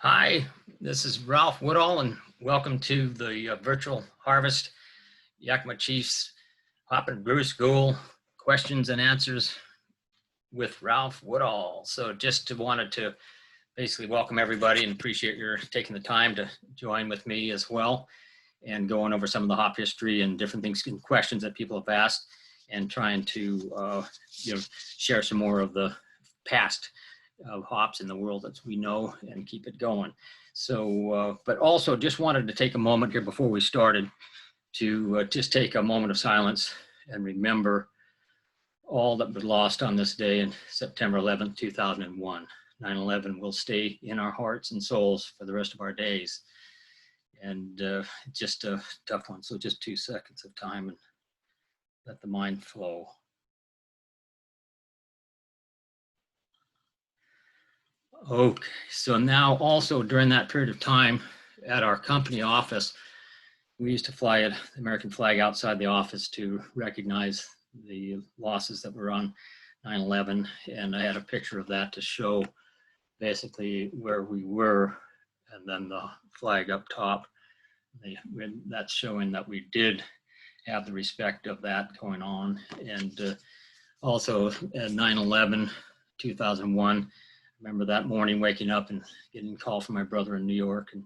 Hi, this is Ralph Woodall, and welcome to the virtual harvest Yakima Chief's Hop and Brew School questions and answers with Ralph Woodall. So just wanted to basically welcome everybody and appreciate your taking the time to join with me as well and going over some of the hop history and different things and questions that people have asked and trying to share some more of the past of hops in the world that we know and keep it going. So, but also just wanted to take a moment here before we started to just take a moment of silence and remember all that was lost on this day in September 11th, 2001. 9/11 will stay in our hearts and souls for the rest of our days. And just a tough one. So just 2 seconds of time and let the mind flow. Okay, so now also during that period of time at our company office, we used to fly the American flag outside the office to recognize the losses that were on 9/11. And I had a picture of that to show basically where we were and then the flag up top. That's showing that we did have the respect of that going on. And also at 9/11, 2001, remember that morning waking up and getting a call from my brother in New York and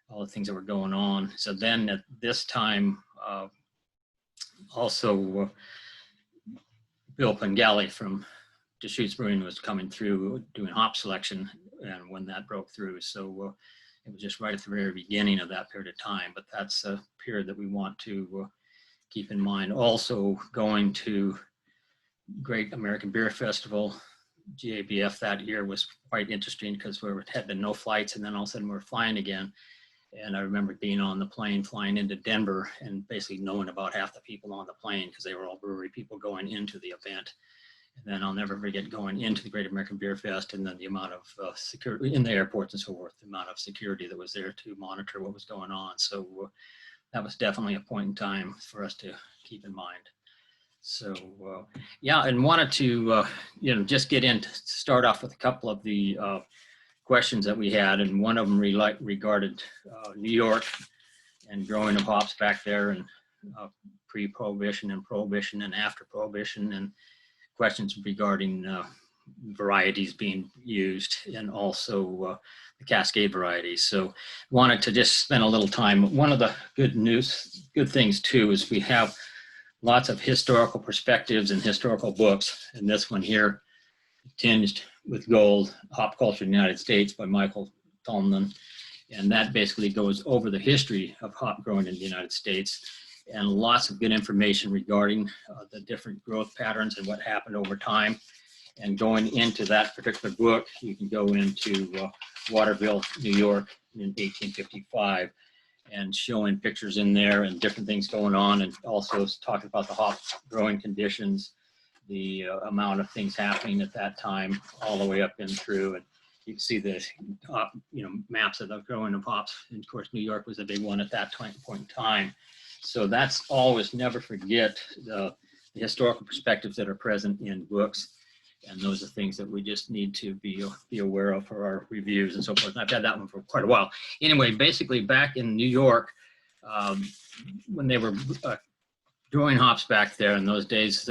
all the things that were going on. So then at this time, also Bill Pengelly from Deschutes Brewing was coming through doing hop selection, and when that broke through. So it was just right at the very beginning of that period of time, but that's a period that we want to keep in mind. Also going to Great American Beer Festival, GABF that year was quite interesting because there had been no flights and then all of a sudden we were flying again. And I remember being on the plane flying into Denver and basically knowing about half the people on the plane because they were all brewery people going into the event. And then I'll never forget going into the Great American Beer Fest and then the amount of security in the airports and so forth, the amount of security that was there to monitor what was going on. So that was definitely a point in time for us to keep in mind. So yeah, and wanted to just get in to start off with a couple of the questions that we had, and one of them regarded New York and growing of hops back there, and pre-Prohibition and Prohibition and after Prohibition, and questions regarding varieties being used, and also the Cascade varieties. So wanted to just spend a little time. One of the good things too is we have lots of historical perspectives and historical books, and this one here, Tinged with Gold, Hop Culture in the United States by Michael Tolman. And that basically goes over the history of hop growing in the United States and lots of good information regarding the different growth patterns and what happened over time. And going into that particular book, you can go into Waterville, New York in 1855 and showing pictures in there and different things going on, and also talking about the hop growing conditions, the amount of things happening at that time, all the way up and through. And you can see the maps of the growing of hops. And of course, New York was a big one at that point in time. So that's always, never forget the historical perspectives that are present in books. And those are things that we just need to be aware of for our reviews and so forth. And I've had that one for quite a while. Anyway, basically back in New York, when they were growing hops back there in those days,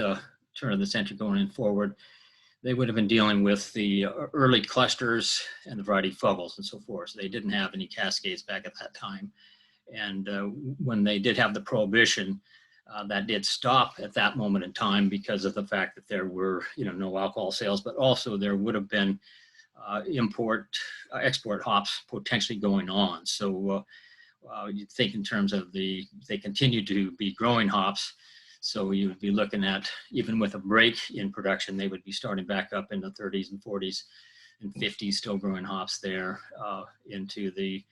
turn of the century going forward, they would have been dealing with the early clusters and the variety Fuggles and so forth. So they didn't have any Cascades back at that time. And when they did have the Prohibition, that did stop at that moment in time because of the fact that there were, no alcohol sales, but also there would have been export hops potentially going on. So you think in terms of they continue to be growing hops. So you would be looking at, even with a break in production, they would be starting back up in the 30s and 40s and 50s, still growing hops there up into the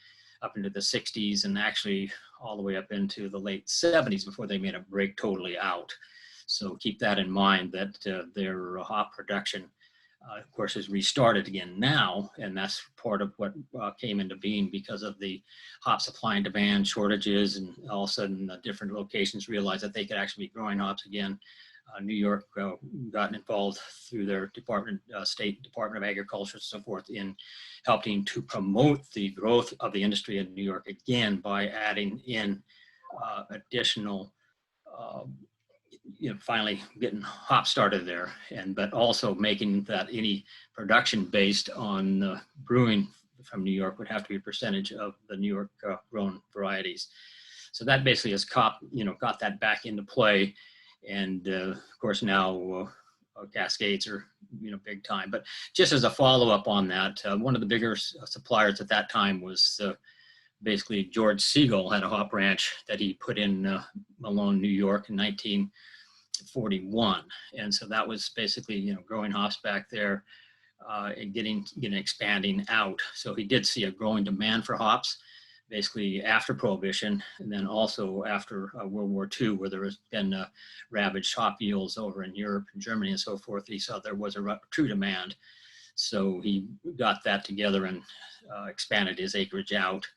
60s, and actually all the way up into the late 70s before they made a break totally out. So keep that in mind, that their hop production, of course, is restarted again now, and that's part of what came into being because of the hop supply and demand shortages, and all of a sudden different locations realized that they could actually be growing hops again New York got involved through their state Department of Agriculture and so forth in helping to promote the growth of the industry in New York again by adding in additional, finally getting hop started there, but also making that any production based on brewing from New York would have to be a percentage of the New York grown varieties. So that basically has got that back into play. And of course now Cascades are big time. But just as a follow-up on that, one of the bigger suppliers at that time was basically George Siegel had a hop ranch that he put in Malone, New York in 1941. And so that was basically growing hops back there and expanding out. So he did see a growing demand for hops, basically after Prohibition, and then also after World War II, where there has been ravaged hop yields over in Europe and Germany and so forth. He saw there was a true demand. So he got that together and expanded his acreage out.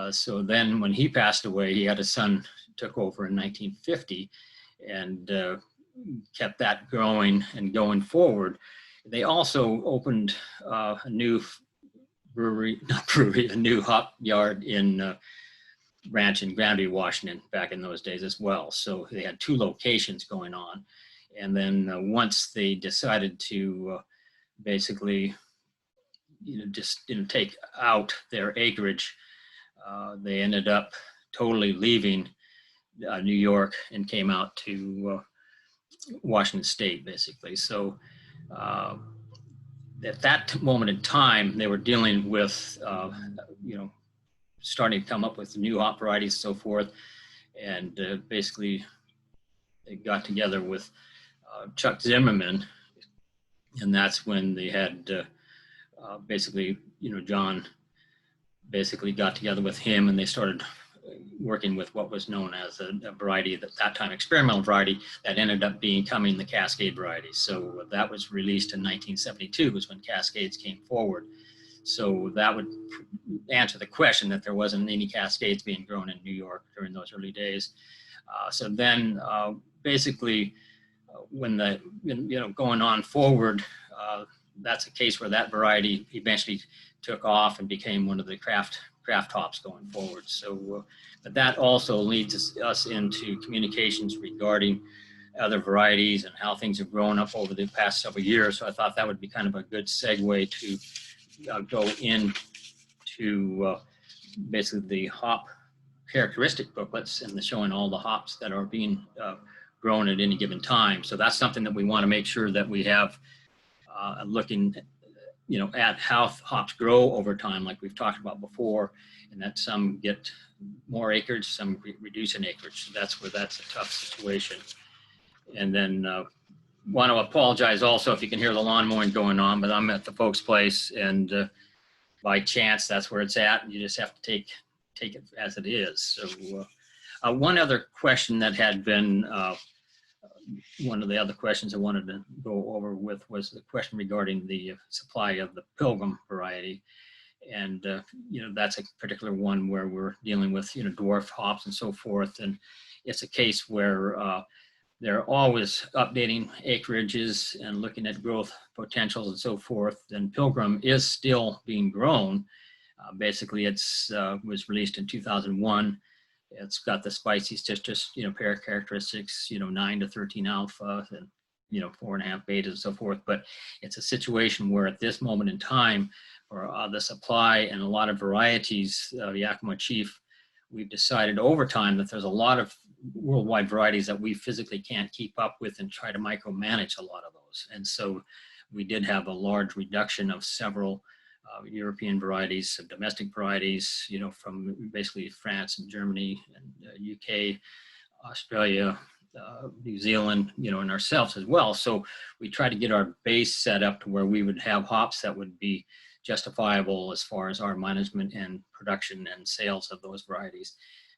So then when he passed away, he had a son took over in 1950 and kept that growing and going forward. They also opened a new a new hop yard in ranch in Granby, Washington, back in those days as well. So they had two locations going on. And then once they decided to basically, take out their acreage, they ended up totally leaving New York and came out to Washington State, basically. So at that moment in time, they were dealing with, starting to come up with new hop varieties and so forth. And basically, they got together with Chuck Zimmerman. And that's when they had basically, John basically got together with him and they started working with what was known as a variety at that time, experimental variety, that ended up becoming the Cascade varieties. So that was released in 1972 was when Cascades came forward. So that would answer the question that there wasn't any Cascades being grown in New York during those early days. So then basically when going on forward, that's a case where that variety eventually took off and became one of the craft hops going forward. So, but that also leads us into communications regarding other varieties and how things have grown up over the past several years. So I thought that would be kind of a good segue to go into basically the hop characteristic booklets and showing all the hops that are being grown at any given time. So that's something that we want to make sure that we have looking at how hops grow over time, like we've talked about before, and that some get more acreage, some reduce in acreage. So that's where that's a tough situation. And then want to apologize also if you can hear the lawn mowing going on, but I'm at the folks' place, and by chance that's where it's at. You just have to take it as it is. So one other question that had been one of the other questions I wanted to go over with was the question regarding the supply of the Pilgrim variety. And, that's a particular one where we're dealing with, dwarf hops and so forth. And it's a case where they're always updating acreages and looking at growth potentials and so forth. And Pilgrim is still being grown. Basically, it's was released in 2001. It's got the spicy citrus, pear characteristics, 9 to 13 alpha and, 4.5 beta and so forth. But it's a situation where at this moment in time, for the supply and a lot of varieties, Yakima Chief, we've decided over time that there's a lot of worldwide varieties that we physically can't keep up with and try to micromanage a lot of those. And so we did have a large reduction of several European varieties, domestic varieties, from basically France and Germany and UK, Australia, New Zealand, and ourselves as well. So we try to get our base set up to where we would have hops that would be justifiable as far as our management and production and sales of those varieties.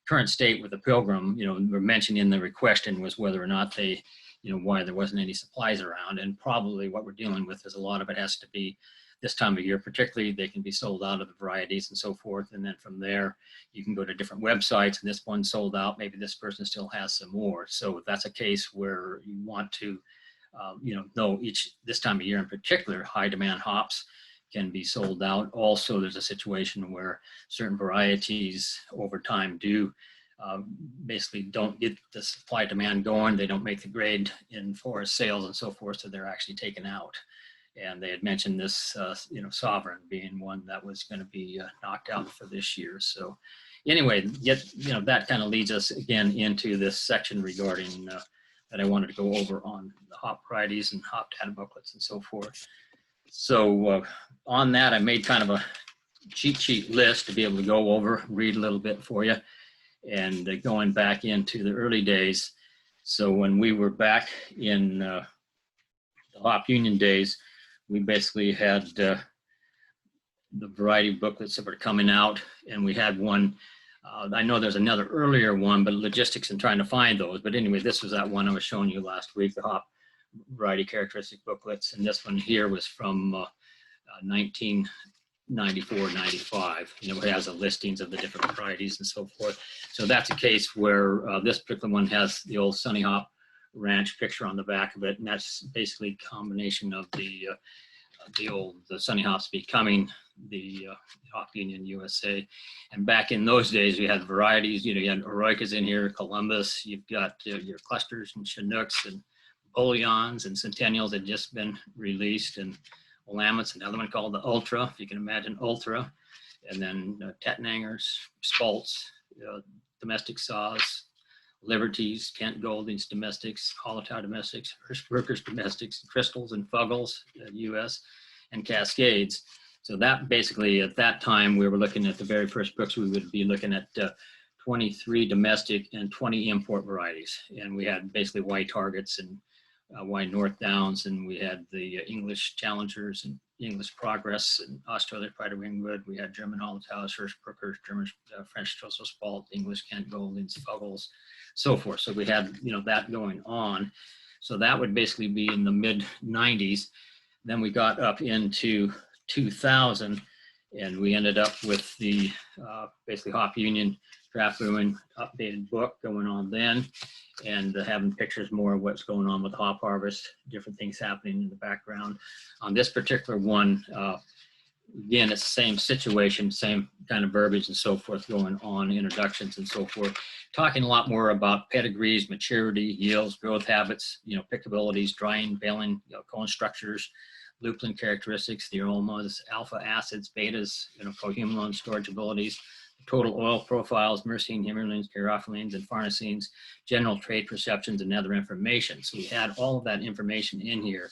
Current state with the Pilgrim, we're mentioning in the question was whether or not they, why there wasn't any supplies around. And probably what we're dealing with is a lot of it has to be this time of year, particularly they can be sold out of the varieties and so forth. And then from there, you can go to different websites and this one's sold out. Maybe this person still has some more. So that's a case where you want to, know this time of year in particular, high demand hops can be sold out. Also, there's a situation where certain varieties over time do basically don't get the supply demand going. They don't make the grade in forest sales and so forth. So they're actually taken out. And they had mentioned this, Sovereign being one that was going to be knocked out for this year. So anyway, that kind of leads us again into this section regarding that I wanted to go over on the hop varieties and hop data booklets and so forth. So on that, I made kind of a cheat sheet list to be able to go over, read a little bit for you, and going back into the early days. So when we were back in the Hopunion days, we basically had the variety booklets that were coming out, and we had one. I know there's another earlier one, but logistics and trying to find those. But anyway, this was that one I was showing you last week, the hop variety characteristic booklets, and this one here was from 1994, 95. It has the listings of the different varieties and so forth. So that's a case where this particular one has the old Sunny Hop Ranch picture on the back of it, and that's basically a combination of the Sunny Hops becoming the Hopunion USA. And back in those days, we had varieties. You had Eroicas in here, Columbus. You've got your clusters and Chinooks and Bullions and Centennials had just been released, and Willamettes, another one called the Ultra, if you can imagine Ultra, and then Tettnangers, Spalts, domestic saws, Liberties, Kent Goldings domestics, Hallertau domestics, Hirschbruckers domestics, Crystals and Fuggles, US, and Cascades. So that basically at that time, we were looking at the very first books, we would be looking at 23 domestic and 20 import varieties. And we had basically white targets and white North Downs, and we had the English Challengers and English Progress and Australia Pride of Ringwood. We had German Hallertaus, Hirschbruckers, German French Trossel Spalt, English Kent Goldings, Fuggles, so forth. So we had that going on. So that would basically be in the mid 90s. Then we got up into 2000, and we ended up with the basically Hopunion Draft Brewing updated book going on then, and having pictures more of what's going on with hop harvest, different things happening in the background. On this particular one, again, it's the same situation, same kind of verbiage and so forth going on, introductions and so forth, talking a lot more about pedigrees, maturity, yields, growth habits, pickabilities, drying, baling, cone structures, lupulin characteristics, the aromas, alpha acids, betas, cohumulone storage abilities, total oil profiles, myrcene, himulines, caryophyllines, and farnesines, general trade perceptions, and other information. So we had all of that information in here.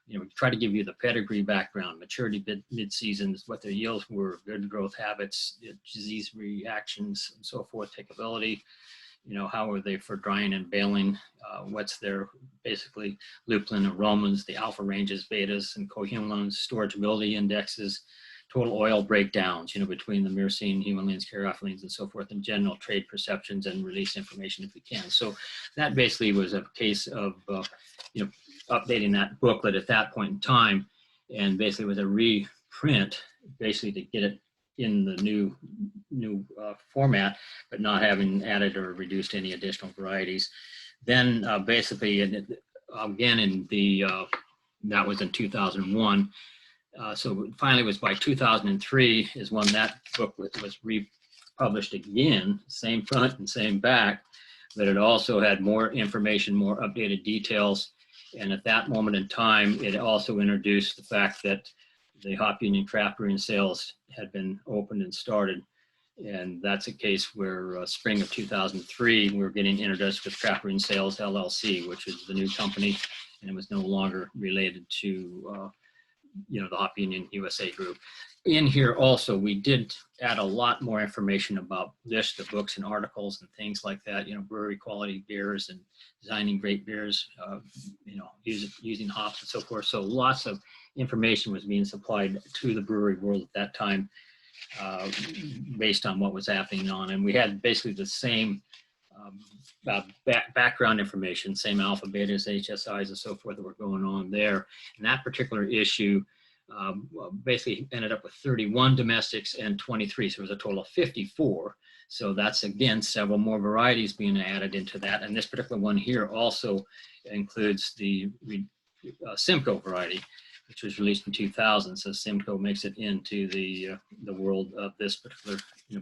We try to give you the pedigree background, maturity mid-seasons, what their yields were, good growth habits, disease reactions, and so forth, pickability, how are they for drying and baling, what's their basically lupulin aromas, the alpha ranges, betas, and cohumulones, storageability indexes, total oil breakdowns, between the myrcene, humulines, caryophyllines, and so forth, and general trade perceptions and release information if we can. So that basically was a case of, updating that booklet at that point in time, and basically was a reprint, basically to get it in the new format, but not having added or reduced any additional varieties. Then basically, again, in the, that was in 2001. So finally it was by 2003 is when that booklet was republished again, same front and same back, but it also had more information, more updated details. And at that moment in time, it also introduced the fact that the Hopunion craft brewing sales had been opened and started. And that's a case where spring of 2003, we were getting introduced with Craft Brewing Sales LLC, which is the new company, and it was no longer related to the Hopunion USA group. In here also, we did add a lot more information about this, the books and articles and things like that, brewery quality beers and designing great beers, using hops and so forth. So lots of information was being supplied to the brewery world at that time based on what was happening on. And we had basically the same background information, same alpha, betas, HSIs, and so forth that were going on there. And that particular issue basically ended up with 31 domestics and 23, so it was a total of 54. So that's, again, several more varieties being added into that. And this particular one here also includes the Simcoe variety, which was released in 2000. So Simcoe makes it into the world of this particular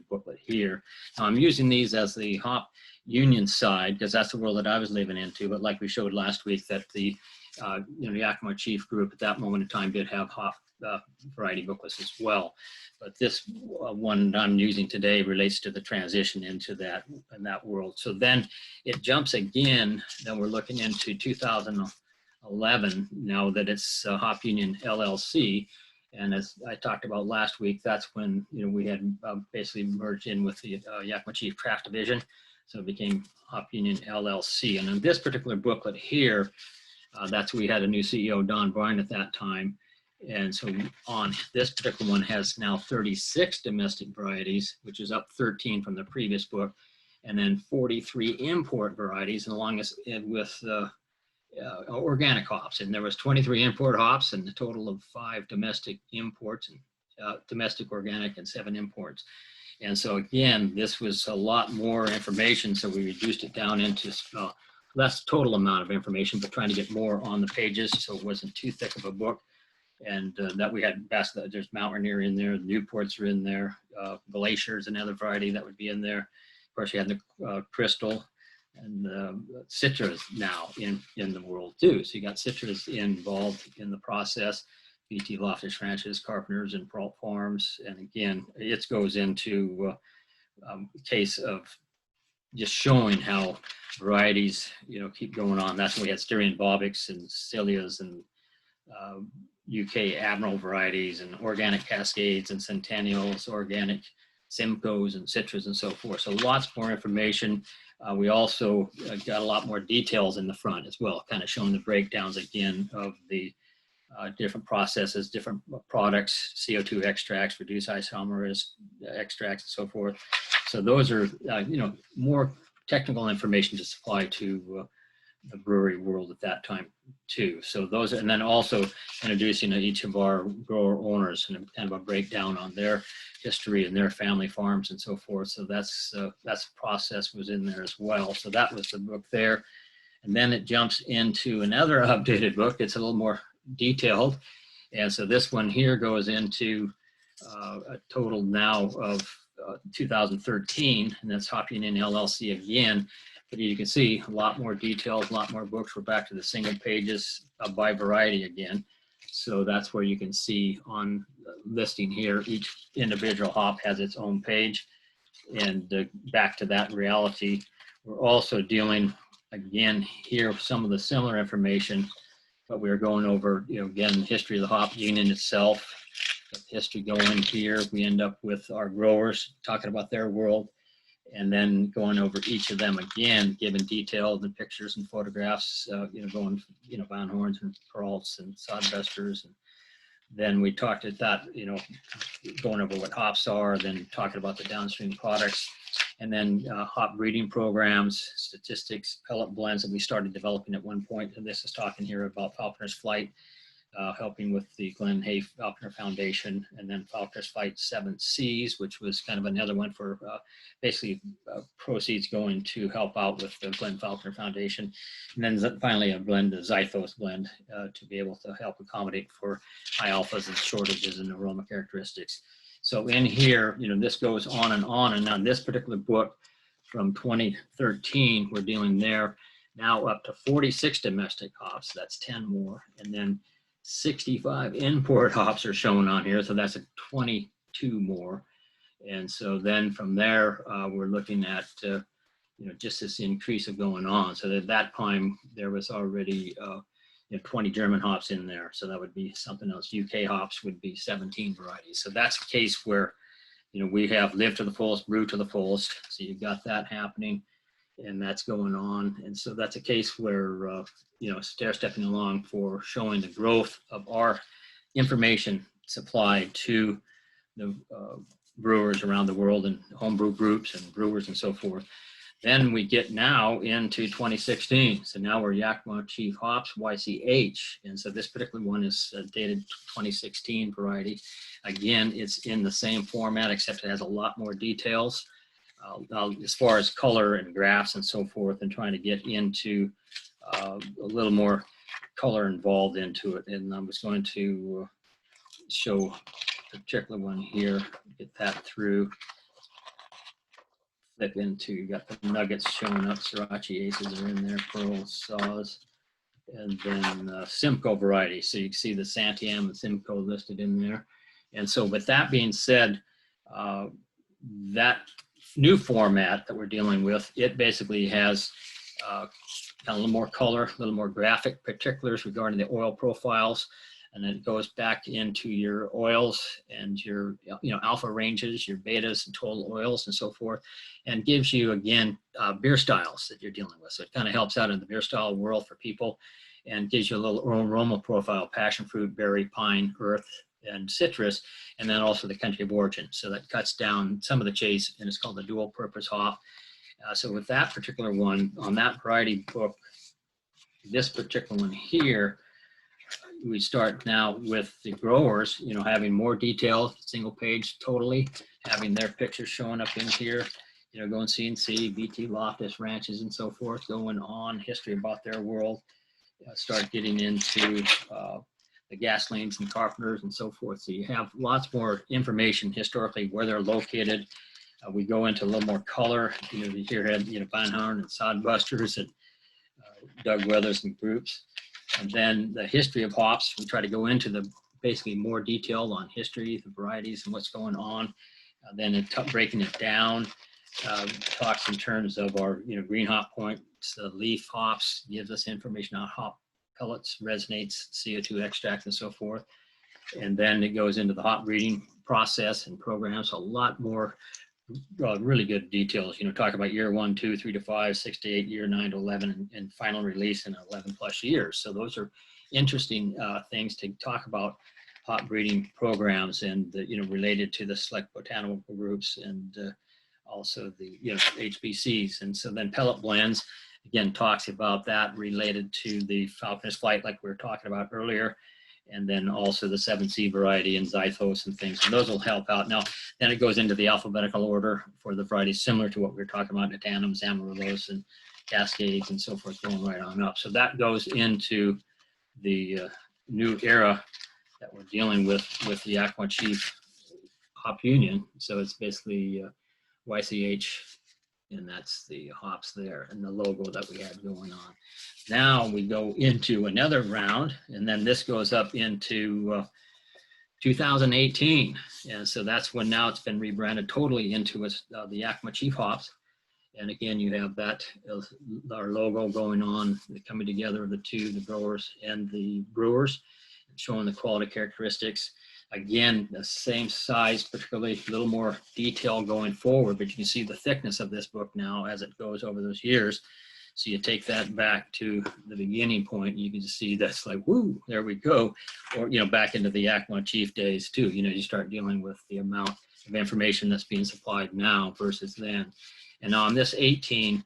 booklet here. Now I'm using these as the Hopunion side because that's the world that I was living into. But like we showed last week, that the Yakima Chief group at that moment in time did have hop variety booklets as well. But this one that I'm using today relates to the transition into that world. So then it jumps again. Then we're looking into 2011 now that it's Hopunion LLC. And as I talked about last week, that's when we had basically merged in with the Yakima Chief Craft Division. So it became Hopunion LLC. And in this particular booklet here, we had a new CEO, Don Bryan, at that time. And so on this particular one has now 36 domestic varieties, which is up 13 from the previous book, and then 43 import varieties, and along with organic hops. And there was 23 import hops and a total of 5 domestic imports, and domestic organic and 7 imports. And so again, this was a lot more information, so we reduced it down into less total amount of information, but trying to get more on the pages so it wasn't too thick of a book. And that we had there's Mountaineer in there, Newports are in there, Glacier's another variety that would be in there. Of course, you had the Crystal and Citra now in the world too. So you got Citra's involved in the process, BT Loftus Ranches, Carpenters, and Peralt Farms. And again, it goes into a case of just showing how varieties, keep going on. That's when we had Styrian Bobics and Cilias and UK Admiral varieties and organic Cascades and Centennials, organic Simcoes and Citras and so forth. So lots more information. We also got a lot more details in the front as well, kind of showing the breakdowns again of the different processes, different products, CO2 extracts, reduced isomerase extracts, and so forth. So those are, more technical information to supply to the brewery world at that time too. So those, and then also introducing each of our grower owners and kind of a breakdown on their history and their family farms and so forth. So that's process was in there as well. So that was the book there. And then it jumps into another updated book. It's a little more detailed. And so this one here goes into a total now of 2013, and that's Hopunion LLC again. But you can see a lot more details, a lot more books. We're back to the single pages by variety again. So that's where you can see on listing here, each individual hop has its own page. And back to that reality, we're also dealing again here with some of the similar information, but we're going over, again, the history of the hop union itself, history going here. We end up with our growers talking about their world, and then going over each of them again, giving details and pictures and photographs, going, Van Horns and Peralts and Sodbesters. And then we talked at that, going over what hops are, then talking about the downstream products, and then hop breeding programs, statistics, pellet blends that we started developing at one point. And this is talking here about Falconer's Flight, helping with the Glenn Hay Falconer Foundation, and then Falconer's Flight 7Cs, which was kind of another one for basically proceeds going to help out with the Glenn Falconer Foundation. And then finally a blend, a Zythos blend, to be able to help accommodate for high alphas and shortages in aroma characteristics. So in here, this goes on. And on this particular book from 2013, we're dealing there now up to 46 domestic hops. That's 10 more. And then 65 import hops are shown on here. So that's a 22 more. And so then from there, we're looking at, just this increase of going on. So at that time, there was already 20 German hops in there. So that would be something else. UK hops would be 17 varieties. So that's a case where, we have live to the fullest, brew to the fullest. So you've got that happening, and that's going on. And so that's a case where, stair-stepping along for showing the growth of our information supply to the brewers around the world and homebrew groups and brewers and so forth. Then we get now into 2016. So now we're Yakima Chief Hops, YCH. And so this particular one is dated 2016 variety. Again, it's in the same format, except it has a lot more details as far as color and graphs and so forth, and trying to get into a little more color involved into it. And I was going to show a particular one here, get that through. Flip into, you got the nuggets showing up, Sriracha Aces are in there, Pearl Saws, and then Simcoe variety. So you can see the Santiam and Simcoe listed in there. And so with that being said, that new format that we're dealing with, it basically has a little more color, a little more graphic particulars regarding the oil profiles. And then it goes back into your oils and your alpha ranges, your betas and total oils and so forth, and gives you, again, beer styles that you're dealing with. So it kind of helps out in the beer style world for people and gives you a little aroma profile, passion fruit, berry, pine, earth, and citrus, and then also the country of origin. So that cuts down some of the chase, and it's called the dual purpose hop. So with that particular one, on that variety book, this particular one here, we start now with the growers, having more detail, single page totally, having their pictures showing up in here, going CNC, BT Loftus ranches and so forth, going on history about their world, start getting into the Gasolines and Carpenters and so forth. So you have lots more information historically where they're located. We go into a little more color, you hear Beinhorn and Sodbusters and Doug Weathers and groups. And then the history of hops, we try to go into the basically more detail on history, the varieties and what's going on. Then breaking it down, talks in terms of our green hop points, leaf hops, gives us information on hop pellets, resonates, CO2 extract and so forth. And then it goes into the hop breeding process and programs, a lot more really good details, talk about year 1, 2, 3 to 5, 6 to 8, year 9 to 11, and final release in 11 plus years. So those are interesting things to talk about hop breeding programs and, related to the select botanical groups and also the, HBCs. And so then pellet blends, again, talks about that related to the Falconer's Flight, like we were talking about earlier. And then also the 7C variety and Zythos and things. And those will help out. Now, then it goes into the alphabetical order for the varieties, similar to what we were talking about, Natanums, Amaryllis, and Cascades, and so forth, going right on up. So that goes into the new era that we're dealing with the Yakima Chief Hopunion. So it's basically YCH, and that's the hops there and the logo that we had going on. Now we go into another round, and then this goes up into 2018. And so that's when now it's been rebranded totally into the Yakima Chief Hops. And again, you have that, our logo going on, the coming together of the two, the growers and the brewers, showing the quality characteristics. Again, the same size, particularly a little more detail going forward, but you can see the thickness of this book now as it goes over those years. So you take that back to the beginning point, you can just see that's like, woo, there we go. Or, back into the Yakima Chief days too. You start dealing with the amount of information that's being supplied now versus then. And on this 18,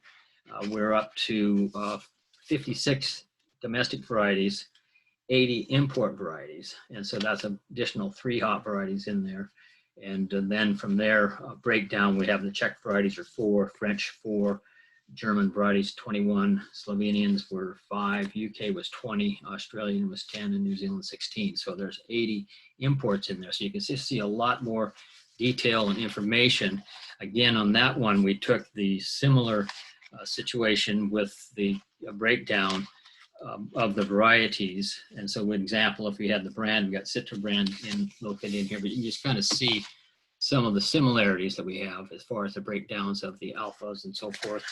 we're up to 56 domestic varieties, 80 import varieties. And so that's an additional 3 hop varieties in there. And then from there, breakdown, we have the Czech varieties are 4, French 4, German varieties 21, Slovenians were 5, UK was 20, Australian was 10, and New Zealand 16. So there's 80 imports in there. So you can see a lot more detail and information. Again, on that one, we took the similar situation with the breakdown of the varieties. And so, for example, if we had the brand, we got citrobrand located in here, but you can just kind of see some of the similarities that we have as far as the breakdowns of the alphas and so forth.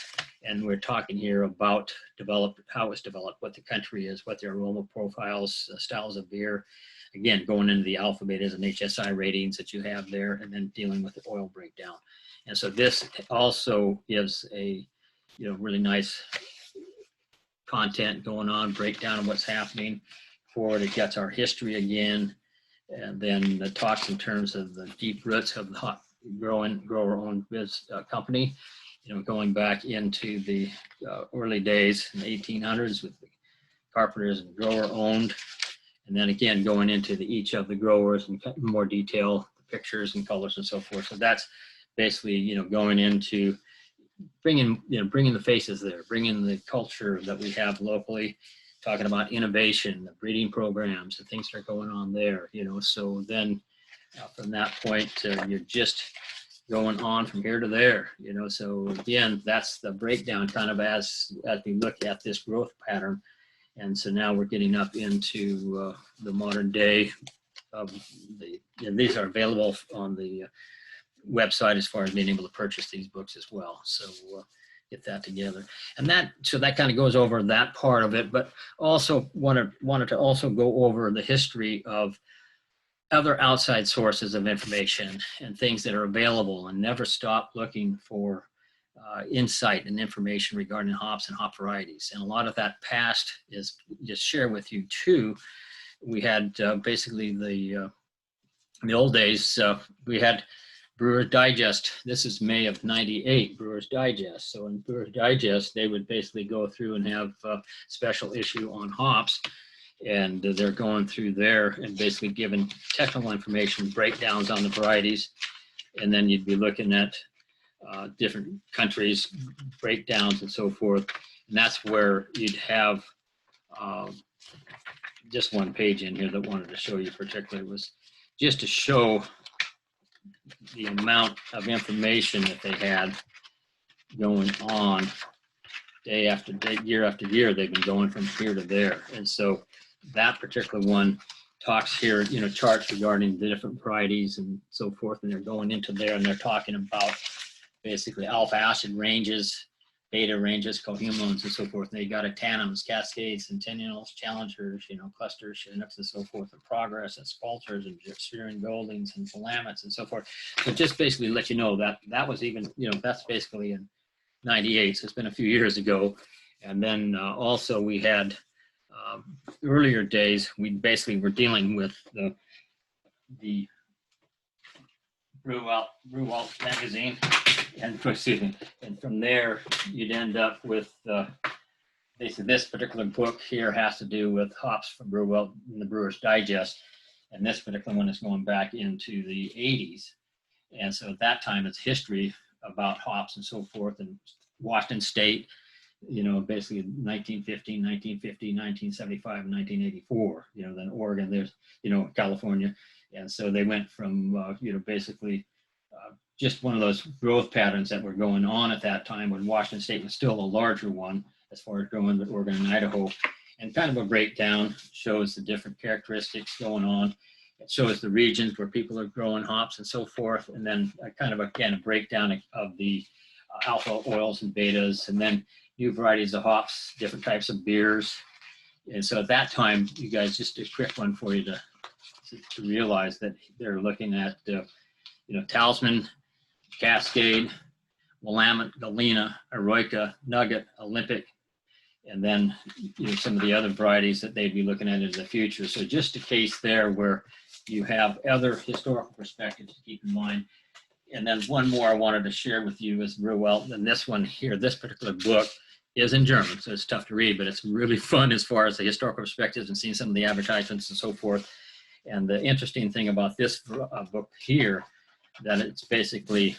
And we're talking here about how it's developed, what the country is, what their aroma profiles, styles of beer. Again, going into the alpha, betas, and HSI ratings that you have there, and then dealing with the oil breakdown. And so this also gives a really nice content going on, breakdown of what's happening forward. It gets our history again, and then the talks in terms of the deep roots of the hop grower-owned company, going back into the early days in the 1800s with the carpenters and grower owned. And then again, going into each of the growers in more detail, the pictures and colors and so forth. So that's basically, going into bringing the faces there, bringing the culture that we have locally, talking about innovation, the breeding programs, the things that are going on there, So then from that point, you're just going on from here to there, So again, that's the breakdown kind of as we look at this growth pattern. And so now we're getting up into the modern day of and these are available on the website as far as being able to purchase these books as well. So get that together. And that kind of goes over that part of it, but also wanted to also go over the history of other outside sources of information and things that are available, and never stop looking for insight and information regarding hops and hop varieties. And a lot of that past is just share with you too. We had basically in the old days, we had Brewer's Digest. This is May of '98, Brewer's Digest. So in Brewer's Digest, they would basically go through and have a special issue on hops. And they're going through there and basically giving technical information, breakdowns on the varieties. And then you'd be looking at different countries, breakdowns and so forth. And that's where you'd have just one page in here that I wanted to show you particularly, was just to show the amount of information that they had going on day after day, year after year. They've been going from here to there. And so that particular one talks here, charts regarding the different varieties and so forth. And they're going into there and they're talking about basically alpha acid ranges, beta ranges, cohumulins and so forth. And they got a tannins, cascades, centennials, challengers, clusters, chinooks and so forth, and progress and spalters and Syrian goldings and filaments and so forth. So just basically let you know that was even, that's basically in '98. So it's been a few years ago. And then also we had earlier days, we basically were dealing with the Woodall magazine, and excuse me, and from there you'd end up with basically this particular book here has to do with hops from Woodall in the Brewer's Digest, and this particular one is going back into the '80s, and so at that time it's history about hops and so forth, and Washington State, basically 1915, 1950, 1975, and 1984, then Oregon, there's, California. And so they went from, basically just one of those growth patterns that were going on at that time when Washington State was still a larger one as far as growing with Oregon and Idaho. And kind of a breakdown shows the different characteristics going on. It shows the regions where people are growing hops and so forth. And then kind of, again, a breakdown of the alpha oils and betas, and then new varieties of hops, different types of beers. And so at that time, you guys, just a quick one for you to realize that they're looking at, Talisman, Cascade, Willamette, Galena, Eroica, Nugget, Olympic, and then some of the other varieties that they'd be looking at in the future. So just a case there where you have other historical perspectives to keep in mind. And then one more I wanted to share with you is Woodall, and this one here, this particular book is in German, so it's tough to read, but it's really fun as far as the historical perspectives and seeing some of the advertisements and so forth. And the interesting thing about this book here, that it's basically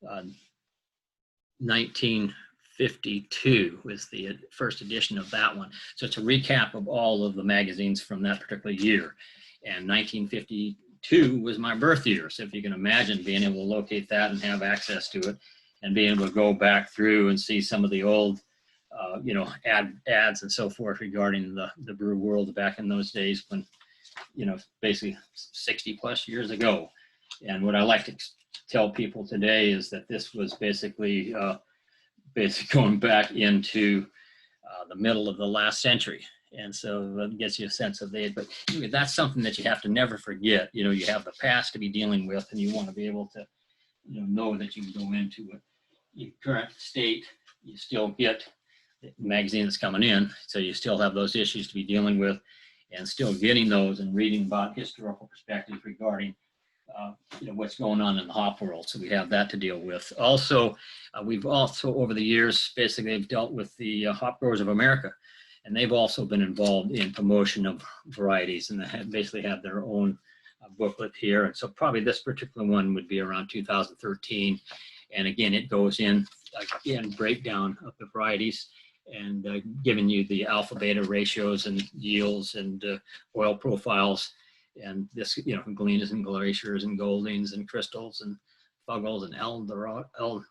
1952 was the first edition of that one. So it's a recap of all of the magazines from that particular year. And 1952 was my birth year. So if you can imagine being able to locate that and have access to it and being able to go back through and see some of the old, ads and so forth regarding the brew world back in those days when, basically 60 plus years ago. And what I like to tell people today is that this was basically going back into the middle of the last century. And so that gets you a sense of the, but anyway, that's something that you have to never forget. You have the past to be dealing with, and you want to be able to, know that you can go into it. Your current state, you still get the magazine that's coming in. So you still have those issues to be dealing with and still getting those and reading about historical perspectives regarding what's going on in the hop world. So we have that to deal with. Also, we've also over the years, basically they've dealt with the Hop Growers of America, and they've also been involved in promotion of varieties, and they basically have their own booklet here. And so probably this particular one would be around 2013. And again, it goes in, again, breakdown of the varieties and giving you the alpha beta ratios and yields and oil profiles. And this, Galenas and Glaciers and Goldings and Crystals and Fuggles and Eldorado,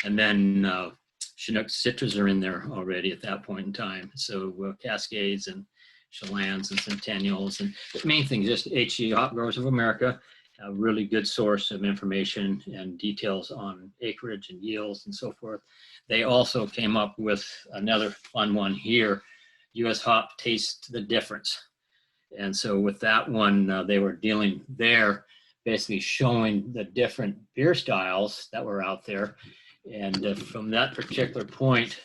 and then Chinook Citras are in there already at that point in time. So Cascades and Chelands and Centennials. And the main thing is just HG, Hop Growers of America, a really good source of information and details on acreage and yields and so forth. They also came up with another fun one here, U.S. Hop Taste the Difference. And so with that one, they were dealing there, basically showing the different beer styles that were out there. And from that particular point,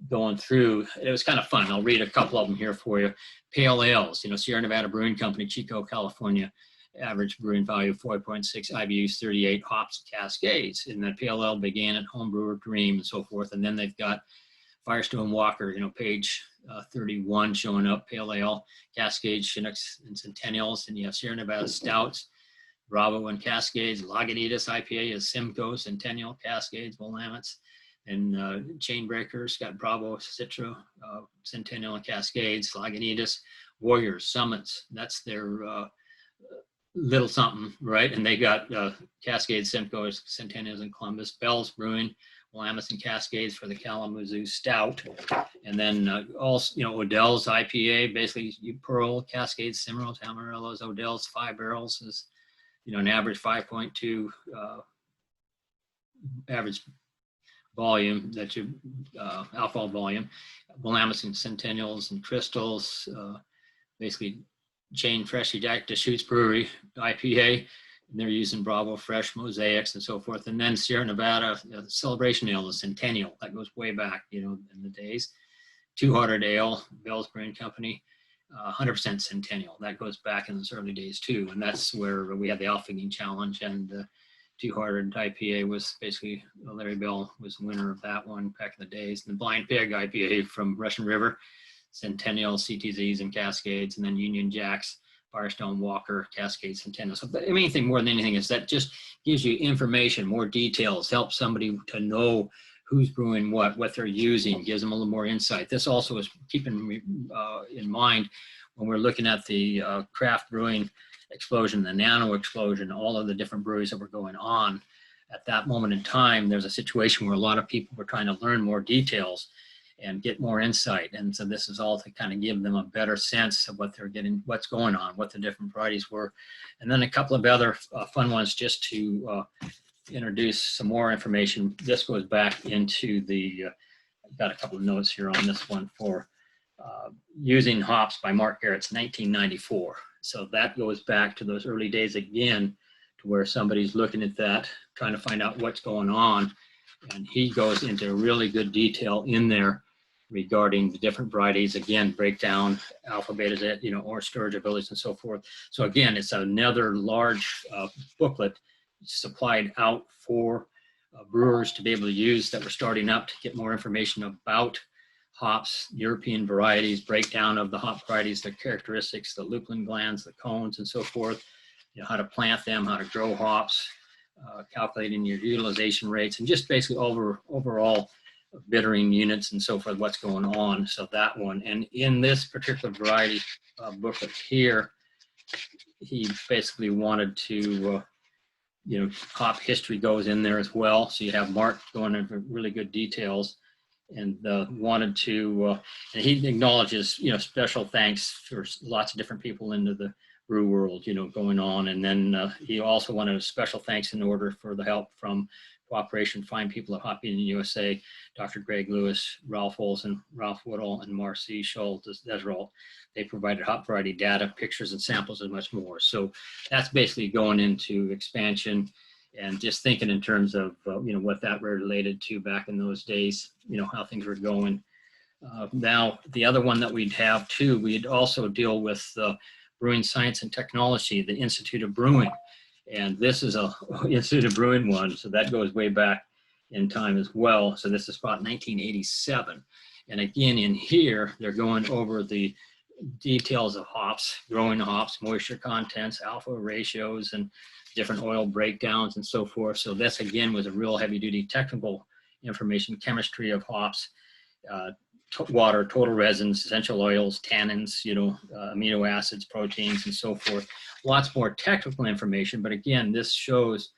going through, it was kind of fun. I'll read a couple of them here for you. Pale ales, Sierra Nevada Brewing Company, Chico, California, average brewing value of 4.6, IBUs 38, hops, Cascades. And that pale ale began at Home Brewer Dream and so forth. And then they've got Firestone Walker, page 31 showing up, pale ale, Cascades, Chinooks, and Centennials. And you have Sierra Nevada Stouts, Bravo and Cascades, Lagunitas IPA is Simcoe, Centennial, Cascades, Willamettes, and Chain Breakers got Bravo, Citro, Centennial, and Cascades, Lagunitas, Warriors, Summits. That's their little something, right? And they got Cascades, Simcoe, Centennials, and Columbus, Bell's Brewing, Willamettes and Cascades for the Kalamazoo Stout. And then also, Odell's IPA, basically Pearl, Cascades, Cimarron, Amarillo's, Odell's 5 barrels is, an average 5.2 average volume, that you alcohol volume. Willamettes and Centennials and Crystals, basically Chain Freshly Jack Deschutes Brewery IPA. And they're using Bravo Fresh, Mosaics, and so forth. And then Sierra Nevada, the Celebration Ale, the Centennial, that goes way back, in the days. Two Hearted Ale, Bell's Brewing Company, 100% Centennial. That goes back in those early days too. And that's where we had the Alphagging Challenge, and Two Hearted IPA was basically, Larry Bell was the winner of that one back in the days. And the Blind Pig IPA from Russian River, Centennial, CTZs, and Cascades, and then Union Jacks, Firestone Walker, Cascade, Centennial. So the main thing more than anything is that just gives you information, more details, helps somebody to know who's brewing what they're using, gives them a little more insight. This also is keeping in mind when we're looking at the craft brewing explosion, the nano explosion, all of the different breweries that were going on. At that moment in time, there's a situation where a lot of people were trying to learn more details and get more insight. And so this is all to kind of give them a better sense of what they're getting, what's going on, what the different varieties were. And then a couple of other fun ones just to introduce some more information. This goes back into the, I've got a couple of notes here on this one for Using Hops by Mark Garrett's 1994. So that goes back to those early days again, to where somebody's looking at that, trying to find out what's going on. And he goes into really good detail in there regarding the different varieties, again, breakdown, alpha, betas, or storage abilities and so forth. So again, it's another large booklet supplied out for brewers to be able to use that were starting up to get more information about hops, European varieties, breakdown of the hop varieties, their characteristics, the lupulin glands, the cones, and so forth, how to plant them, how to grow hops, calculating your utilization rates, and just basically overall bittering units and so forth, what's going on. So that one. And in this particular variety booklet here, he basically wanted to, hop history goes in there as well. So you have Mark going into really good details, and wanted to, and he acknowledges, special thanks for lots of different people into the brew world, going on. And then he also wanted a special thanks in order for the help from Cooperation Fine People at Hopunion USA, Dr. Greg Lewis, Ralph Olson, Ralph Woodall, and Marcy Schultz Desrol. They provided hop variety data, pictures, and samples, and much more. So that's basically going into expansion and just thinking in terms of, what that related to back in those days, how things were going. Now, the other one that we'd have too, we'd also deal with Brewing Science and Technology, the Institute of Brewing. And this is a Institute of Brewing one, so that goes way back in time as well. So this is about 1987. And again, in here, they're going over the details of hops, growing hops, moisture contents, alpha ratios, and different oil breakdowns and so forth. So this again was a real heavy duty technical information, chemistry of hops, water, total resins, essential oils, tannins, amino acids, proteins, and so forth. Lots more technical information, but again, this shows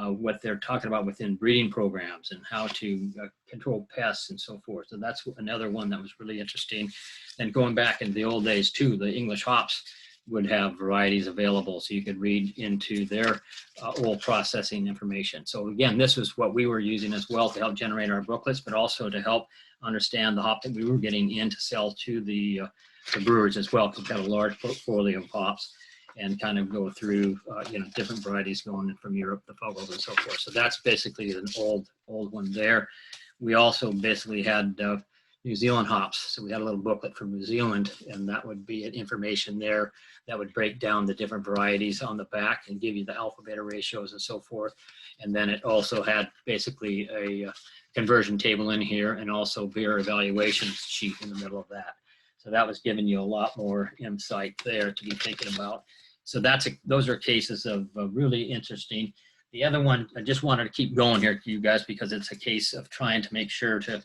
what they're talking about within breeding programs and how to control pests and so forth. So that's another one that was really interesting. And going back in the old days too, the English hops would have varieties available, so you could read into their oil processing information. So again, this was what we were using as well to help generate our booklets, but also to help understand the hop that we were getting in to sell to the brewers as well, because we've got a large portfolio of hops, and kind of go through different varieties going from Europe, the Fuggles, and so forth. So that's basically an old one there. We also basically had New Zealand hops. So we had a little booklet from New Zealand, and that would be information there that would break down the different varieties on the back and give you the alpha beta ratios and so forth. And then it also had basically a conversion table in here, and also beer evaluation sheet in the middle of that. So that was giving you a lot more insight there to be thinking about. So those are cases of really interesting. The other one, I just wanted to keep going here to you guys because it's a case of trying to make sure to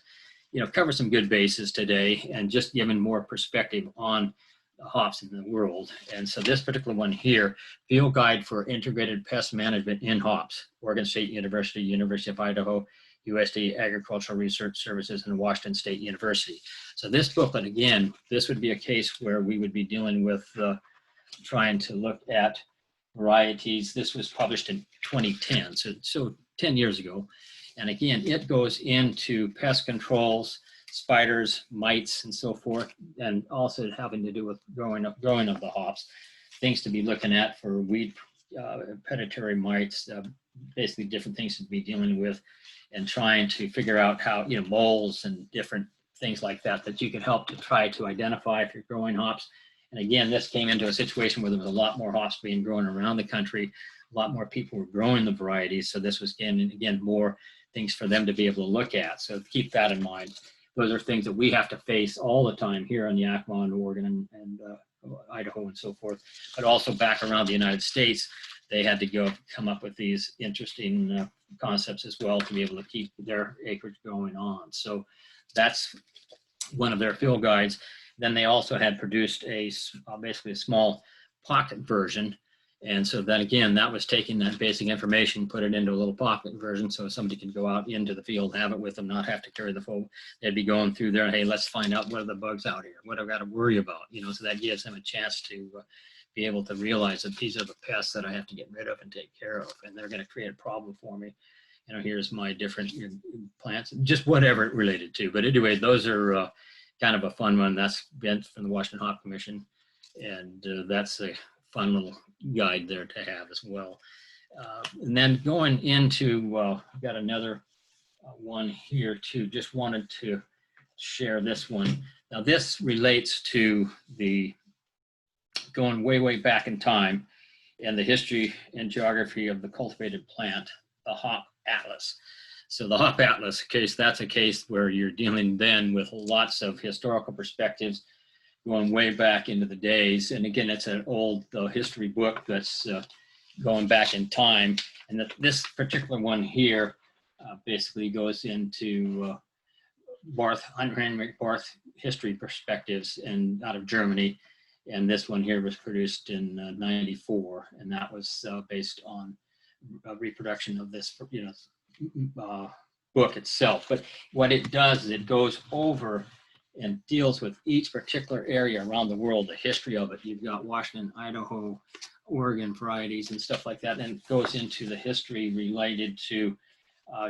cover some good bases today and just giving more perspective on the hops in the world. And so this particular one here, Field Guide for Integrated Pest Management in Hops, Oregon State University, University of Idaho, USDA Agricultural Research Services, and Washington State University. So this booklet, again, this would be a case where we would be dealing with trying to look at varieties. This was published in 2010, so 10 years ago. And again, it goes into pest controls, spiders, mites, and so forth, and also having to do with growing of the hops. Things to be looking at for weed, predatory mites, basically different things to be dealing with, and trying to figure out how, moles and different things like that you can help to try to identify if you're growing hops. And again, this came into a situation where there was a lot more hops being grown around the country. A lot more people were growing the varieties. So this was, again, more things for them to be able to look at. So keep that in mind. Those are things that we have to face all the time here in Yakima and Oregon and Idaho and so forth. But also back around the United States, they had to come up with these interesting concepts as well to be able to keep their acreage going on. So that's one of their field guides. Then they also had produced basically a small pocket version. And so then again, that was taking that basic information, put it into a little pocket version so somebody could go out into the field, have it with them, not have to carry the full. They'd be going through there, hey, let's find out what are the bugs out here, what I've got to worry about, so that gives them a chance to be able to realize that these are the pests that I have to get rid of and take care of, and they're going to create a problem for me. Here's my different plants, just whatever it related to. But anyway, those are kind of a fun one. That's been from the Washington Hop Commission, and that's a fun little guide there to have as well. And then going into, I've got another one here too. Just wanted to share this one. Now this relates to the going way back in time and the history and geography of the cultivated plant, the Hop Atlas. So the Hop Atlas case, that's a case where you're dealing then with lots of historical perspectives going way back into the days. And again, it's an old history book that's going back in time. And this particular one here basically goes into Heinrich Barth history perspectives and out of Germany. And this one here was produced in 94. And that was based on a reproduction of this, book itself. But what it does is it goes over and deals with each particular area around the world, the history of it. You've got Washington, Idaho, Oregon varieties and stuff like that, and it goes into the history related to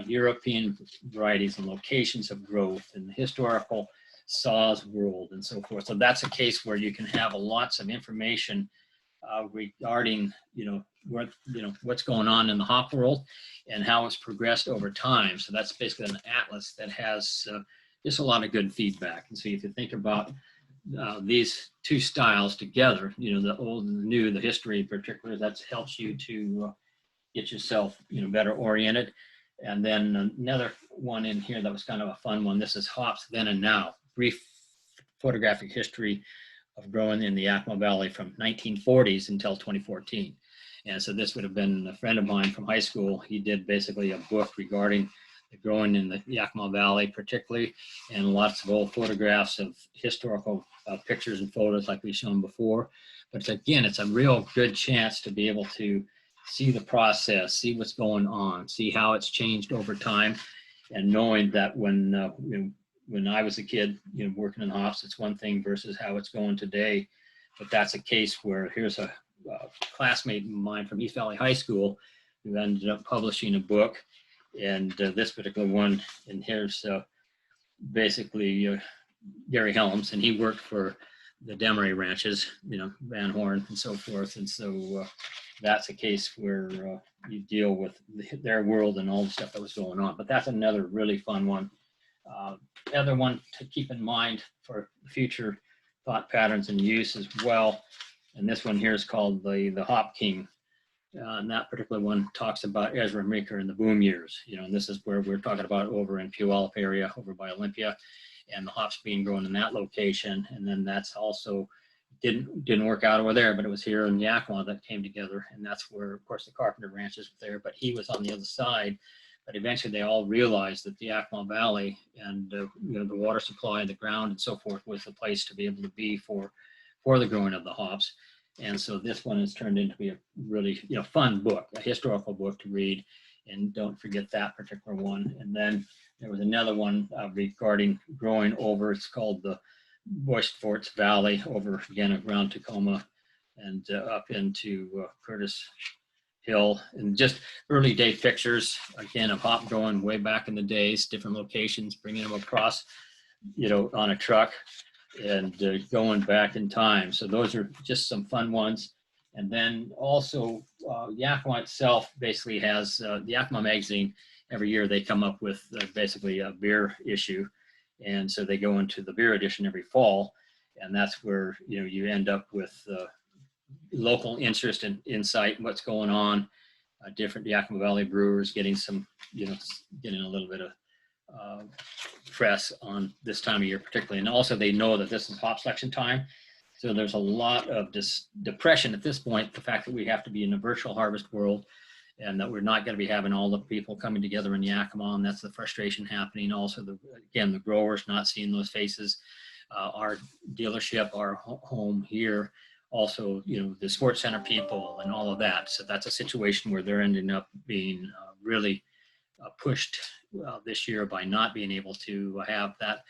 European varieties and locations of growth and the historical saws world and so forth. So that's a case where you can have lots of information regarding what's going on in the hop world and how it's progressed over time. So that's basically an atlas that has just a lot of good feedback. And so if you think about these two styles together, you know, the old and the new, the history in particular, that helps you to get yourself, you know, better oriented. And then another one in here that was kind of a fun one. This is Hops Then and Now, brief photographic history of growing in the Yakima Valley from 1940s until 2014. And so this would have been a friend of mine from high school. He did basically a book regarding the growing in the Yakima Valley particularly, and lots of old photographs of historical pictures and photos like we've shown before. But again, it's a real good chance to be able to see the process, see what's going on, see how it's changed over time, and knowing that when I was a kid, you know, working in hops, it's one thing versus how it's going today. But that's a case where here's a classmate of mine from East Valley High School who ended up publishing a book, and this particular one, and here's basically Gary Helms, and he worked for the Demery ranches, you know, Van Horn and so forth. And so that's a case where you deal with their world and all the stuff that was going on. But that's another really fun one. The other one to keep in mind for future thought patterns and use as well. And this one here is called the Hop King. And that particular one talks about Ezra Meeker and the boom years, you know, and this is where we're talking about over in Puyallup area, over by Olympia, and the hops being grown in that location. And then that's also didn't work out over there, but it was here in Yakima that came together. And that's where, of course, the Carpenter ranches were there, but he was on the other side. But eventually they all realized that the Yakima Valley and you know, the water supply, the ground and so forth was the place to be able to be for the growing of the hops. And so this one has turned into be a really, you know, fun book, a historical book to read. And don't forget that particular one. And then there was another one regarding growing over, it's called the Bush Forts Valley, over again around Tacoma and up into Curtis Hill, and just early day pictures, again, of hop growing way back in the days, different locations, bringing them across, you know, on a truck, and going back in time. So those are just some fun ones. And then also Yakima itself basically has the Yakima magazine. Every year they come up with basically a beer issue. And so they go into the beer edition every fall. And that's where, you know, you end up with local interest and insight, what's going on, different Yakima Valley brewers getting some, you know, getting a little bit of press on this time of year particularly. And also they know that this is hop selection time. So there's a lot of depression at this point, the fact that we have to be in a virtual harvest world and that we're not going to be having all the people coming together in Yakima, and that's the frustration happening. Also, again, the growers not seeing those faces. Our dealership, our home here, also, you know, the sports center people and all of that. So that's a situation where they're ending up being really pushed this year by not being able to have that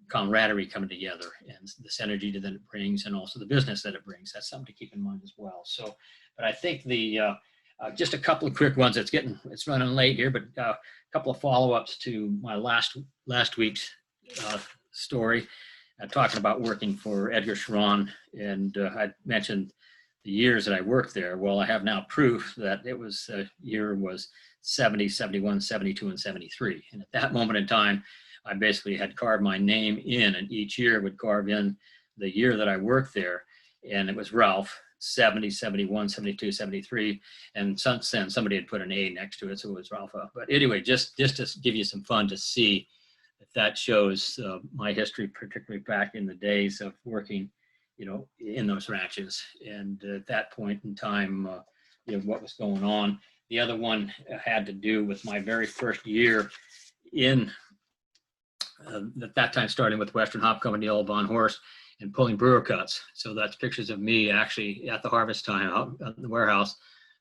camaraderie coming together and the synergy that it brings, and also the business that it brings. That's something to keep in mind as well. So, but I think the just a couple of quick ones. It's running late here, but a couple of follow-ups to my last week's story, talking about working for Edgarchron, and I mentioned the years that I worked there. Well, I have now proof that it was year was 70, 71, 72, and 73. And at that moment in time, I basically had carved my name in, and each year would carve in the year that I worked there. And it was Ralph, 70, 71, 72, 73. And since then, somebody had put an A next to it, so it was Ralph. But anyway, just to give you some fun to see if that shows my history, particularly back in the days of working, you know, in those ranches. And at that point in time, you know, what was going on. The other one had to do with my very first year in, at that time, starting with Western Hop Company, Old Von Horst, and pulling brewer cuts. So that's pictures of me actually at the harvest time out at the warehouse,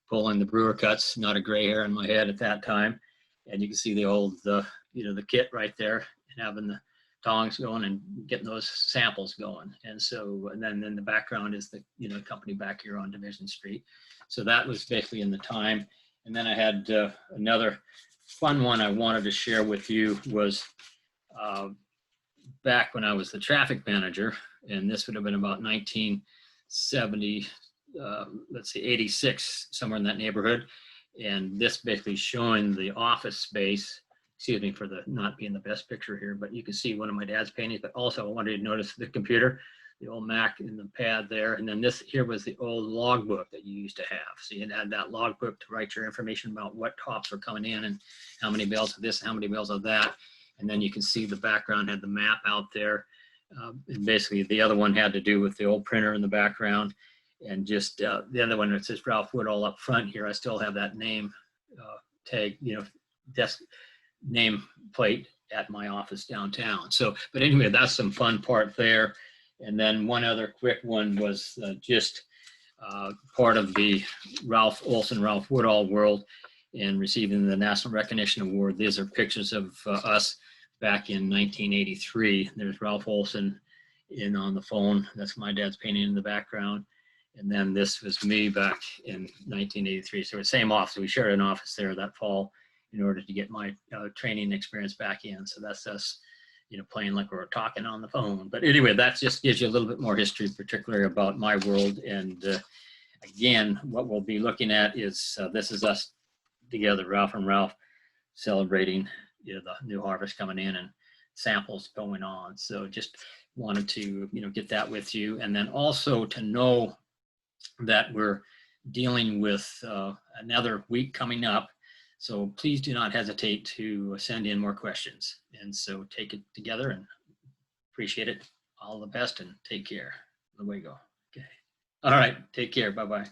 pulling the brewer cuts, not a gray hair in my head at that time. And you can see the old, you know, the kit right there, and having the tongs going and getting those samples going. And so, and then in the background is the, you know, company back here on Division Street. So that was basically in the time. And then I had another fun one I wanted to share with you was back when I was the traffic manager, and this would have been about 1970, let's see, 86, somewhere in that neighborhood. And this basically showing the office space excuse me for the not being the best picture here, but you can see one of my dad's paintings. But also I wanted you to notice the computer, the old Mac in the pad there. And then this here was the old logbook that you used to have. So you had that logbook to write your information about what hops were coming in and how many bales of this, how many bales of that. And then you can see the background had the map out there. And basically the other one had to do with the old printer in the background. And just the other one that says Ralph Woodall up front here, I still have that name tag, you know, desk name plate at my office downtown. So, but anyway, that's some fun part there. And then one other quick one was just part of the Ralph Woodall world and receiving the National Recognition Award. These are pictures of us back in 1983. There's Ralph Olson in on the phone. That's my dad's painting in the background. And then this was me back in 1983. So the same office. We shared an office there that fall in order to get my training experience back in. So that's us, you know, playing like we're talking on the phone. But anyway, that just gives you a little bit more history, particularly about my world. And again, what we'll be looking at is this is us together, Ralph and Ralph, celebrating, you know, the new harvest coming in and samples going on. So just wanted to, you know, get that with you. And then also to know that we're dealing with another week coming up. So please do not hesitate to send in more questions. And so take it together and appreciate it. All the best and take care. Away you go. Okay. All right. Take care. Bye-bye.